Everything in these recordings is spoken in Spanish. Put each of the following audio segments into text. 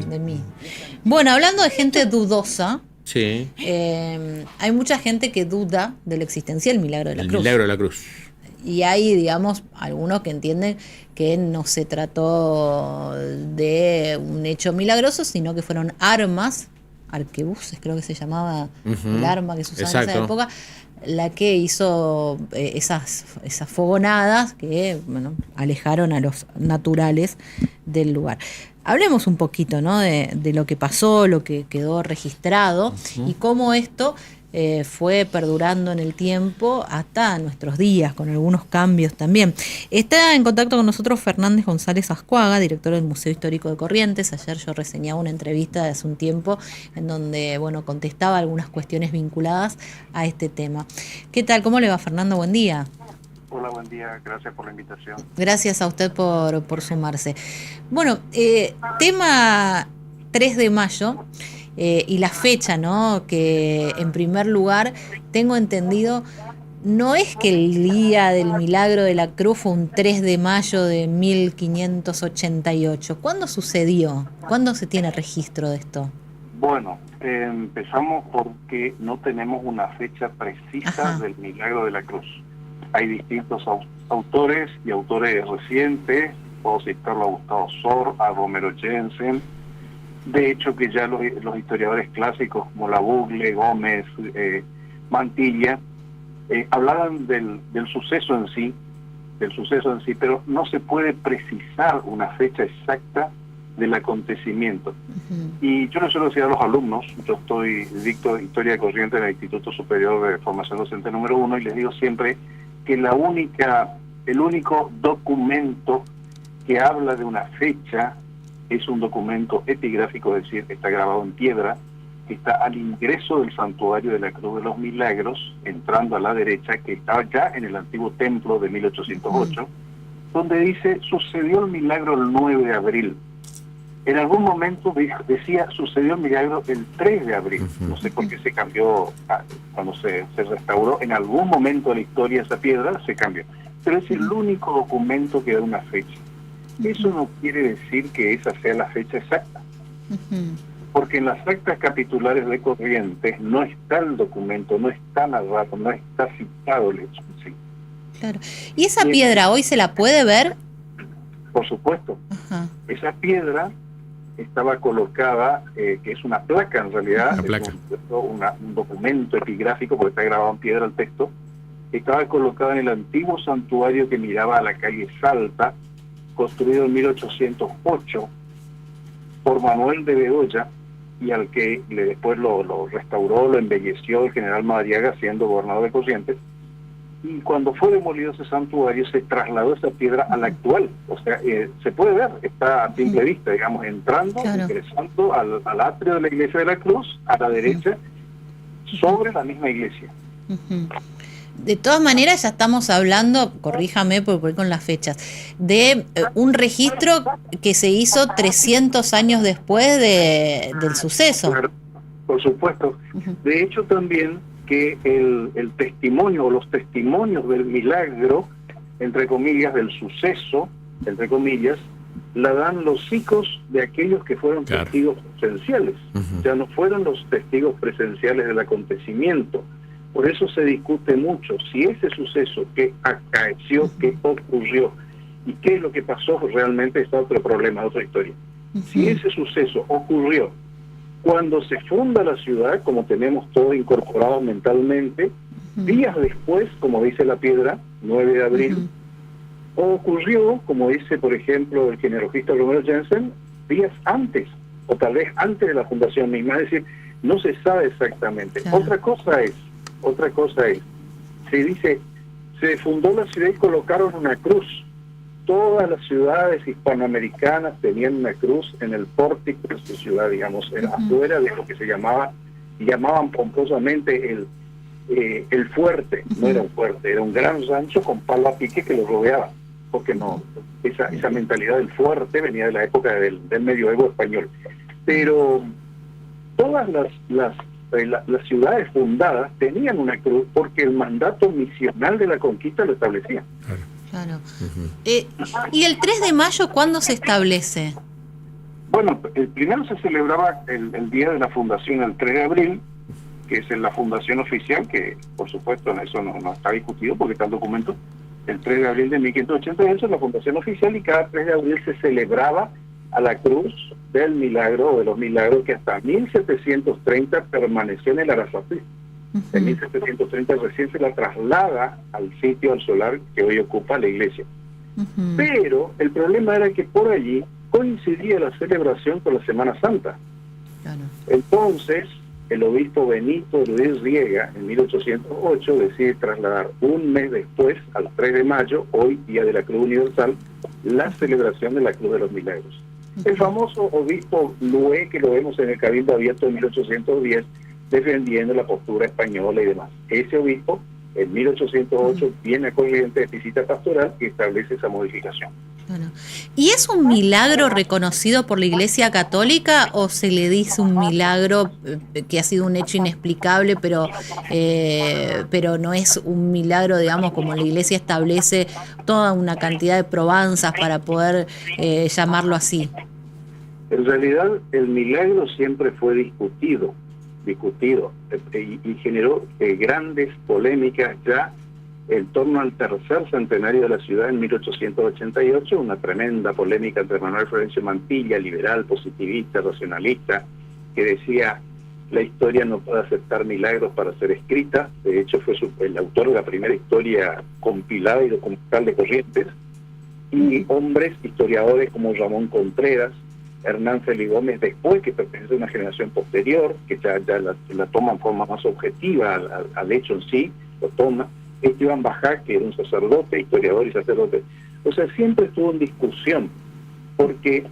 de mí. Bueno, hablando de gente dudosa, Sí, hay mucha gente que duda de la existencia del milagro de la el cruz. milagro de la cruz. Y hay, digamos, algunos que entienden que no se trató de un hecho milagroso, sino que fueron armas, arquebuses creo que se llamaba el Ujú, arma que se usaba en esa exacto. época, la que hizo esas fogonadas que, bueno, alejaron a los naturales del lugar. Hablemos un poquito, ¿no?, de lo que pasó, lo que quedó registrado y cómo esto fue perdurando en el tiempo hasta nuestros días, con algunos cambios también. Está en contacto con nosotros Fernández González Ascuaga, director del Museo Histórico de Corrientes. Ayer yo reseñaba una entrevista de hace un tiempo en donde, bueno, contestaba algunas cuestiones vinculadas a este tema. ¿Qué tal? ¿Cómo le va, Fernando? Buen día. Hola, buen día. Gracias por la invitación. Gracias a usted por sumarse. Bueno, tema 3 de mayo y la fecha, ¿no? Que en primer lugar tengo entendido, no es que el día del milagro de la cruz fue un 3 de mayo de 1588. ¿Cuándo sucedió? ¿Cuándo se tiene registro de esto? Bueno, empezamos porque no tenemos una fecha precisa Ajá. del milagro de la cruz. Hay distintos autores y autores recientes. Puedo citarlo a Gustavo Sor, a Romero Jensen. De hecho, que ya los historiadores clásicos como Labugle, Gómez, Mantilla, hablaban del suceso en sí, pero no se puede precisar una fecha exacta del acontecimiento. Y yo no suelo decir a los alumnos, yo dicto Historia de Corrientes en el Instituto Superior de Formación Docente número 1, y les digo siempre que el único documento que habla de una fecha es un documento epigráfico, es decir, está grabado en piedra, que está al ingreso del santuario de la Cruz de los Milagros, entrando a la derecha, que estaba ya en el antiguo templo de 1808, donde dice, sucedió el milagro el 9 de abril. En algún momento decía, sucedió el milagro el 3 de abril. No sé por qué se cambió cuando se restauró. En algún momento de la historia esa piedra se cambió. Pero es el único documento que da una fecha. Eso no quiere decir que esa sea la fecha exacta. Porque en las actas capitulares de Corrientes no está el documento, no está narrado, no está citado el hecho en sí. Claro. ¿Y esa piedra hoy se la puede ver? Por supuesto. Ajá. Esa piedra estaba colocada, que es una placa en realidad, Una placa. un documento epigráfico, porque está grabado en piedra el texto, estaba colocada en el antiguo santuario que miraba a la calle Salta, construido en 1808 por Manuel de Bedoya, y al que después lo restauró, lo embelleció el general Madariaga siendo gobernador de Corrientes. Y cuando fue demolido ese santuario, se trasladó esa piedra a la actual. O sea, se puede ver, está a simple vista, digamos, entrando, ingresando al atrio de la Iglesia de la Cruz, a la derecha, sobre la misma iglesia. De todas maneras, ya estamos hablando, corríjame por ir con las fechas, de un registro que se hizo 300 años después del suceso. Claro, por supuesto. De hecho, también que el testimonio o los testimonios del milagro, entre comillas, del suceso, entre comillas, la dan los hijos de aquellos que fueron testigos presenciales. Ya no fueron los testigos presenciales del acontecimiento. Por eso se discute mucho si ese suceso que acaeció, que ocurrió y qué es lo que pasó realmente está otro problema, otra historia. Si ese suceso ocurrió cuando se funda la ciudad, como tenemos todo incorporado mentalmente, días después, como dice la piedra, 9 de abril, o ocurrió, como dice, por ejemplo, el genealogista Romero Jensen, días antes, o tal vez antes de la fundación misma, es decir, no se sabe exactamente. Claro. Otra cosa es, se dice, se fundó la ciudad y colocaron una cruz. Todas las ciudades hispanoamericanas tenían una cruz en el pórtico de su ciudad, digamos, afuera de lo que llamaban pomposamente el fuerte. No era un fuerte, era un gran rancho con palo a pique que lo rodeaba, porque no, esa mentalidad del fuerte venía de la época del medioevo español. Pero todas las ciudades fundadas tenían una cruz porque el mandato misional de la conquista lo establecía. Claro. ¿Y el 3 de mayo cuándo se establece? Bueno, el primero se celebraba el día de la fundación, el 3 de abril, que es la fundación oficial, que por supuesto en eso no está discutido porque está el documento. El 3 de abril de 1588 es la fundación oficial, y cada 3 de abril se celebraba a la Cruz del Milagro, o de los Milagros, que hasta 1730 permaneció en el Arazapí. En 1730 recién se la traslada al sitio, al solar que hoy ocupa la iglesia. Pero el problema era que por allí coincidía la celebración con la Semana Santa. Claro. Entonces, el obispo Benito Luis Riega, en 1808, decide trasladar un mes después, al 3 de mayo, hoy Día de la Cruz Universal, la celebración de la Cruz de los Milagros. El famoso obispo Lué, que lo vemos en el Cabildo Abierto de 1810, defendiendo la postura española y demás. Ese obispo, en 1808, viene a Corrientes de visita pastoral y establece esa modificación. Bueno, ¿y es un milagro reconocido por la Iglesia Católica o se le dice un milagro que ha sido un hecho inexplicable, pero no es un milagro, digamos, como la Iglesia establece toda una cantidad de probanzas para poder llamarlo así? En realidad, el milagro siempre fue discutido y generó grandes polémicas ya en torno al tercer centenario de la ciudad en 1888, una tremenda polémica entre Manuel Florencio Mantilla, liberal, positivista, racionalista, que decía la historia no puede aceptar milagros para ser escrita. De hecho, fue el autor de la primera historia compilada y documental de Corrientes, y hombres historiadores como Ramón Contreras, Hernán Félix Gómez, después, que pertenece a una generación posterior, que ya la toma en forma más objetiva al hecho en sí, lo toma. Esteban Bajá, que era un sacerdote, historiador y sacerdote. O sea, siempre estuvo en discusión, porque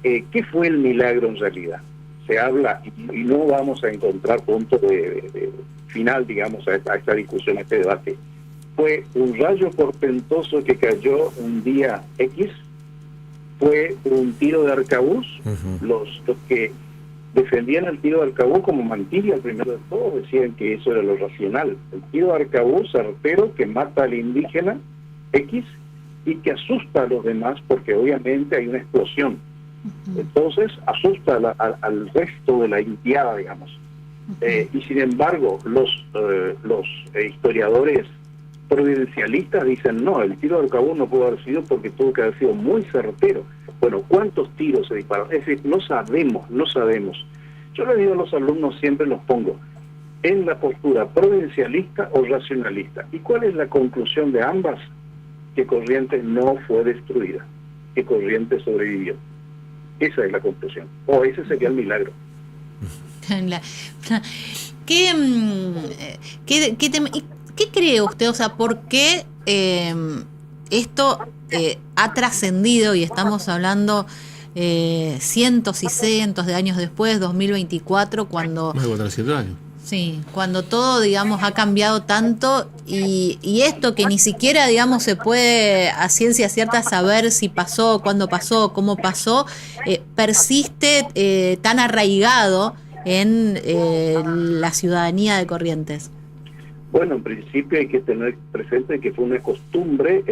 ¿qué fue el milagro en realidad? Se habla, y no vamos a encontrar punto de final, digamos, a esta discusión, a este debate. Fue un rayo portentoso que cayó un día X, fue un tiro de arcabuz. Los que defendían el tiro de arcabuz, como Mantilla, el primero de todos, decían que eso era lo racional. El tiro de arcabuz certero que mata al indígena X y que asusta a los demás, porque obviamente hay una explosión. Entonces asusta al resto de la indiada, digamos. Y sin embargo, los historiadores providencialistas dicen, no, el tiro de arcabuz no pudo haber sido porque tuvo que haber sido muy certero. Bueno, ¿cuántos tiros se dispararon? Es decir, no sabemos. Yo le digo a los alumnos, siempre los pongo en la postura providencialista o racionalista. ¿Y cuál es la conclusión de ambas? Que Corrientes no fue destruida, que Corrientes sobrevivió. Esa es la conclusión, o ese sería el milagro. ¿Qué cree usted? O sea, ¿por qué esto ha trascendido y estamos hablando cientos y cientos de años después, 2024, cuando... Más de 400 años. Sí, cuando todo, digamos, ha cambiado tanto y esto que ni siquiera, digamos, se puede a ciencia cierta saber si pasó, cuándo pasó, cómo pasó, persiste tan arraigado en la ciudadanía de Corrientes. Bueno, en principio hay que tener presente que fue una costumbre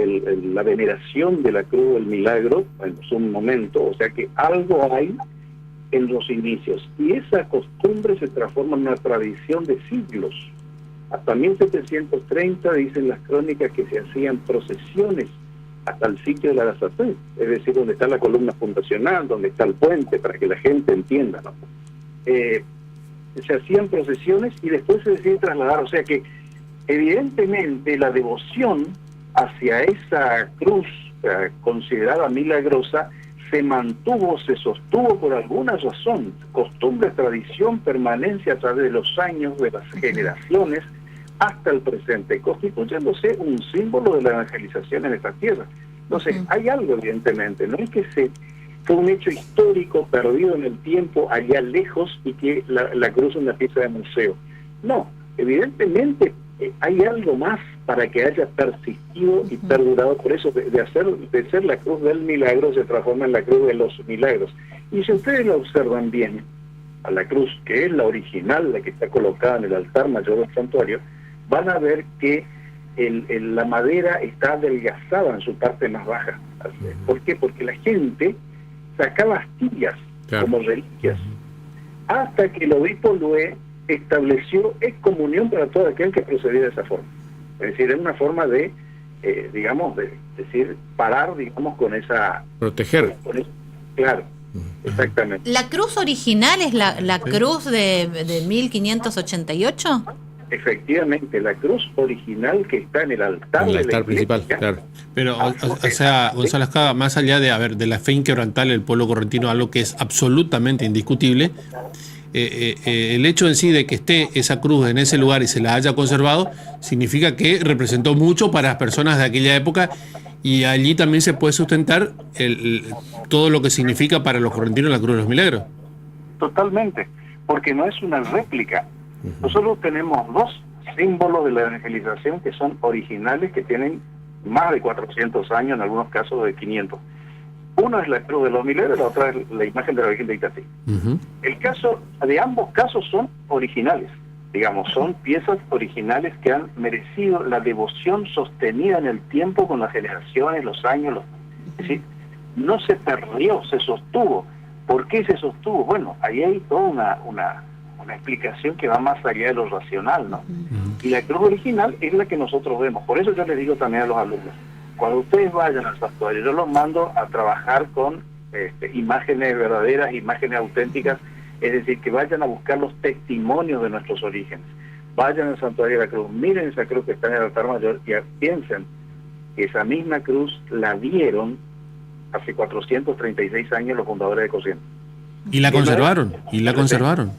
la veneración de la Cruz del Milagro en su momento, o sea que algo hay en los inicios, y esa costumbre se transforma en una tradición de siglos. Hasta 1730 dicen las crónicas que se hacían procesiones hasta el sitio de la Gazapé, es decir, donde está la columna fundacional, donde está el puente, para que la gente entienda, ¿no? Se hacían procesiones y después se decide trasladar, o sea que evidentemente la devoción hacia esa cruz considerada milagrosa se mantuvo, se sostuvo por alguna razón, costumbre, tradición, permanencia a través de los años, de las generaciones, hasta el presente, constituyéndose un símbolo de la evangelización en esta tierra. Entonces, hay algo evidentemente, no es que fue un hecho histórico perdido en el tiempo, allá lejos, y que la cruz es una pieza de museo. No, evidentemente hay algo más para que haya persistido y perdurado. Por eso de ser la Cruz del Milagro se transforma en la Cruz de los Milagros. Y si ustedes la observan bien, a la cruz, que es la original, la que está colocada en el altar mayor del santuario, van a ver que la madera está adelgazada en su parte más baja. ¿Por qué? Porque la gente sacaba astillas claro, como reliquias, hasta que el obispo Lué estableció excomunión para todo aquel que procedía de esa forma. Es decir, es una forma de, digamos, de decir, parar, digamos, con esa... proteger. Claro, exactamente. ¿La cruz original es la cruz de 1588? Efectivamente, la cruz original que está en el altar, En el de la altar principal, iglesia, claro. Pero, o sea, Gonzalo Escada, más allá de la fe inquebrantable del pueblo correntino, algo que es absolutamente indiscutible, el hecho en sí de que esté esa cruz en ese lugar y se la haya conservado, significa que representó mucho para las personas de aquella época, y allí también se puede sustentar todo lo que significa para los correntinos la Cruz de los Milagros. Totalmente, porque no es una réplica. Nosotros tenemos dos símbolos de la evangelización que son originales, que tienen más de 400 años, en algunos casos de 500. Uno es la Cruz de los Milagros, la otra es la imagen de la Virgen de Itatí. El caso de ambos casos son originales, digamos, son piezas originales que han merecido la devoción sostenida en el tiempo, con las generaciones, los años, es decir, no se perdió, se sostuvo. ¿Por qué se sostuvo? Bueno, ahí hay toda una explicación que va más allá de lo racional, ¿no? Y la cruz original es la que nosotros vemos. Por eso yo les digo también a los alumnos, cuando ustedes vayan al santuario, yo los mando a trabajar con imágenes verdaderas, imágenes auténticas, es decir, que vayan a buscar los testimonios de nuestros orígenes. Vayan al santuario de la cruz, miren esa cruz que está en el altar mayor y piensen que esa misma cruz la vieron hace 436 años los fundadores de Corrientes. Y la conservaron, y la conservaron.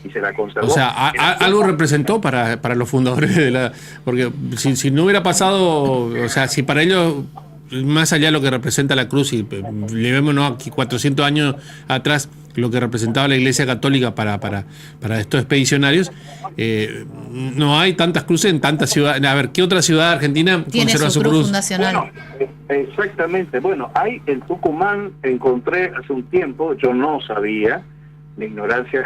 Y se la conservó. O sea, algo representó para los fundadores de la... Porque si no hubiera pasado, o sea, si para ellos, más allá de lo que representa la cruz, y llevémonos aquí 400 años atrás, lo que representaba la Iglesia Católica para estos expedicionarios, no hay tantas cruces en tantas ciudades. A ver, ¿qué otra ciudad argentina Tiene conserva su cruz fundacional? Bueno, exactamente. Bueno, hay en Tucumán, encontré hace un tiempo, yo no sabía, mi ignorancia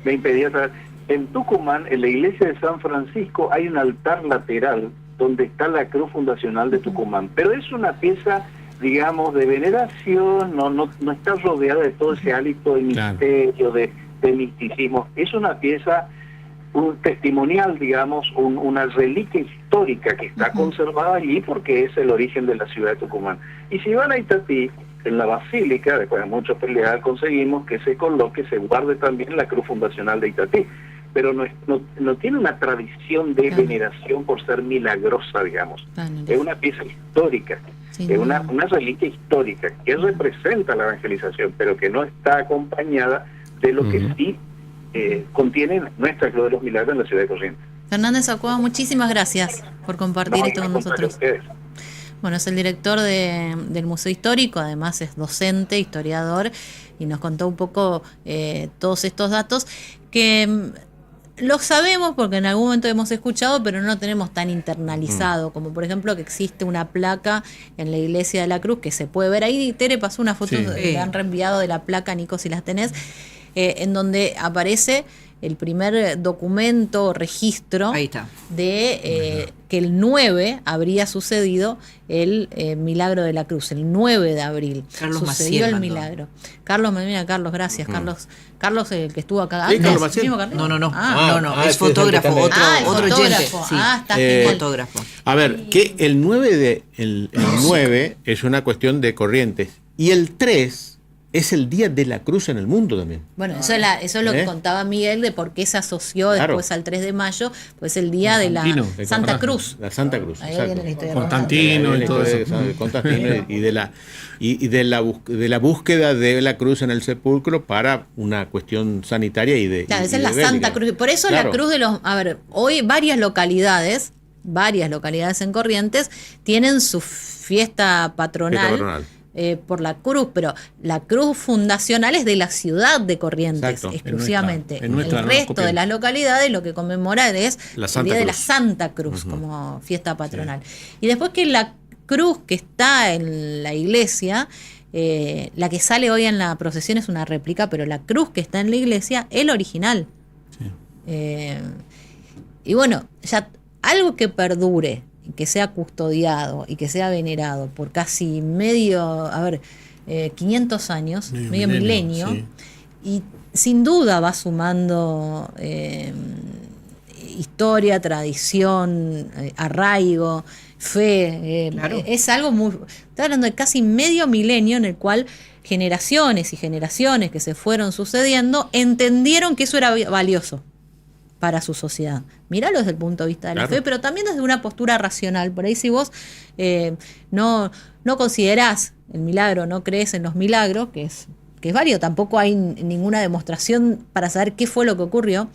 me impedía saber. En Tucumán, en la iglesia de San Francisco, hay un altar lateral donde está la cruz fundacional de Tucumán, pero es una pieza, digamos, de veneración, no está rodeada de todo ese hálito de misterio, de misticismo. Es una pieza, un testimonial, digamos, una reliquia histórica que está conservada allí porque es el origen de la ciudad de Tucumán. Y si van a Itatí, en la basílica, después de mucho pelear, conseguimos que se coloque, se guarde también la cruz fundacional de Itatí, pero no tiene una tradición de veneración por ser milagrosa, digamos. Es una pieza histórica, es una reliquia histórica que representa la evangelización, pero que no está acompañada de lo que sí contiene nuestra Cruz de los Milagros en la ciudad de Corrientes. Fernández Acuaba, muchísimas gracias por compartir esto con nosotros. Bueno, es el director del Museo Histórico, además es docente, historiador, y nos contó un poco todos estos datos que los sabemos porque en algún momento hemos escuchado, pero no lo tenemos tan internalizado, como por ejemplo que existe una placa en la Iglesia de la Cruz que se puede ver ahí. Tere pasó una foto, le han reenviado de la placa, Nico, si las tenés, en donde aparece el primer documento, registro de que el 9 habría sucedido el milagro de la cruz, el 9 de abril. Carlos sucedió Maciel el milagro. Carlos, mira, Carlos, gracias. Carlos, el que estuvo acá ¿Sí, antes. Carlos Maciel? No, es fotógrafo, otro oyente. Sí. Está genial. Fotógrafo. A ver, que el 9 el 9 es una cuestión de Corrientes y el 3 es el Día de la Cruz en el mundo también. Bueno, eso es lo que contaba Miguel de por qué se asoció después al 3 de mayo, pues el día de la Santa Cruz. La Santa Cruz, Ahí exacto. viene la historia Constantino y todo eso. Constantino y de la búsqueda de la cruz en el sepulcro para una cuestión sanitaria y de... Claro, y esa es la bélica. Santa Cruz. Por eso la cruz de los... A ver, hoy varias localidades en Corrientes tienen su fiesta patronal. Por la cruz, pero la cruz fundacional es de la ciudad de Corrientes. Exacto, exclusivamente. El resto de las localidades lo que conmemoran es el Día de la Santa Cruz como fiesta patronal. Y después que la cruz que está en la iglesia, la que sale hoy en la procesión es una réplica, pero la cruz que está en la iglesia es la original. Y bueno, ya algo que perdure, que sea custodiado y que sea venerado por casi medio, 500 años, medio milenio, sí. y sin duda va sumando historia, tradición, arraigo, fe. Claro. Es algo muy... Estoy hablando de casi medio milenio en el cual generaciones y generaciones que se fueron sucediendo entendieron que eso era valioso para su sociedad. Míralo desde el punto de vista de la fe, pero también desde una postura racional. Por ahí si vos no considerás el milagro, no crees en los milagros, que es válido, tampoco hay ninguna demostración para saber qué fue lo que ocurrió.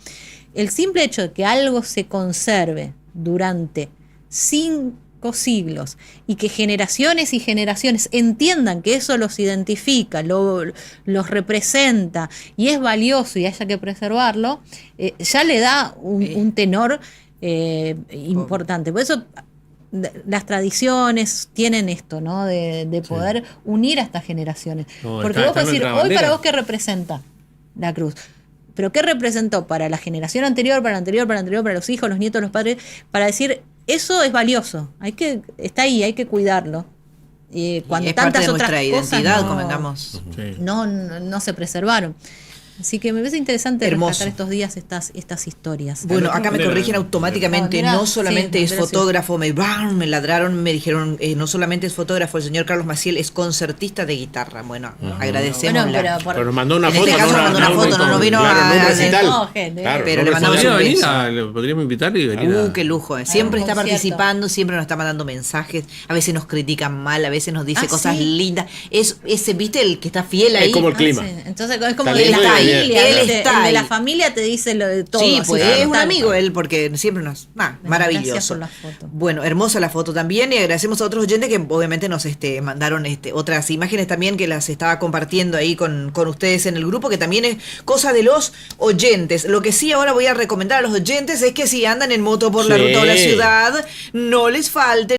El simple hecho de que algo se conserve durante 5 siglos y que generaciones y generaciones entiendan que eso los identifica, los representa y es valioso y haya que preservarlo, ya le da un tenor importante. Por eso las tradiciones tienen esto, ¿no? De poder unir a estas generaciones. No, porque vos podés decir, hoy para vos, ¿qué representa la cruz? Pero ¿qué representó para la generación anterior, para los hijos, los nietos, los padres? Para decir, eso es valioso, está ahí, hay que cuidarlo. Cuando y es tantas parte de otras nuestra cosas identidad, convengamos. no se preservaron. Así que me parece interesante rescatar estos días estas historias. Bueno, acá me corrigen automáticamente, no solamente es fotógrafo, me ladraron, me dijeron, no solamente es fotógrafo, el señor Carlos Maciel es concertista de guitarra. Bueno, agradecemos. Pero nos mandó una En foto. este caso mandó una foto, no vino a... Pero le mandamos podríamos invitarle y venir. qué lujo. Siempre está concierto. participando, siempre nos está mandando mensajes, a veces nos critican mal, a veces nos dice cosas ¿sí? lindas. Es ese, ¿viste? El que está fiel ahí. Es como el clima. Sí. Entonces es como Está de la lindo y familia, él ¿viste? está El de ahí. la familia te dice lo de todo. Sí, así, pues tal, es un tal. amigo él, porque siempre nos... maravilloso. Gracias por la foto. Bueno, hermosa la foto también, y agradecemos a otros oyentes que obviamente nos mandaron otras imágenes también, que las estaba compartiendo ahí con ustedes en el grupo, que también es cosa de los oyentes. Lo que sí ahora voy a recomendar a los oyentes es que si andan en moto por la ruta o la ciudad, no les falte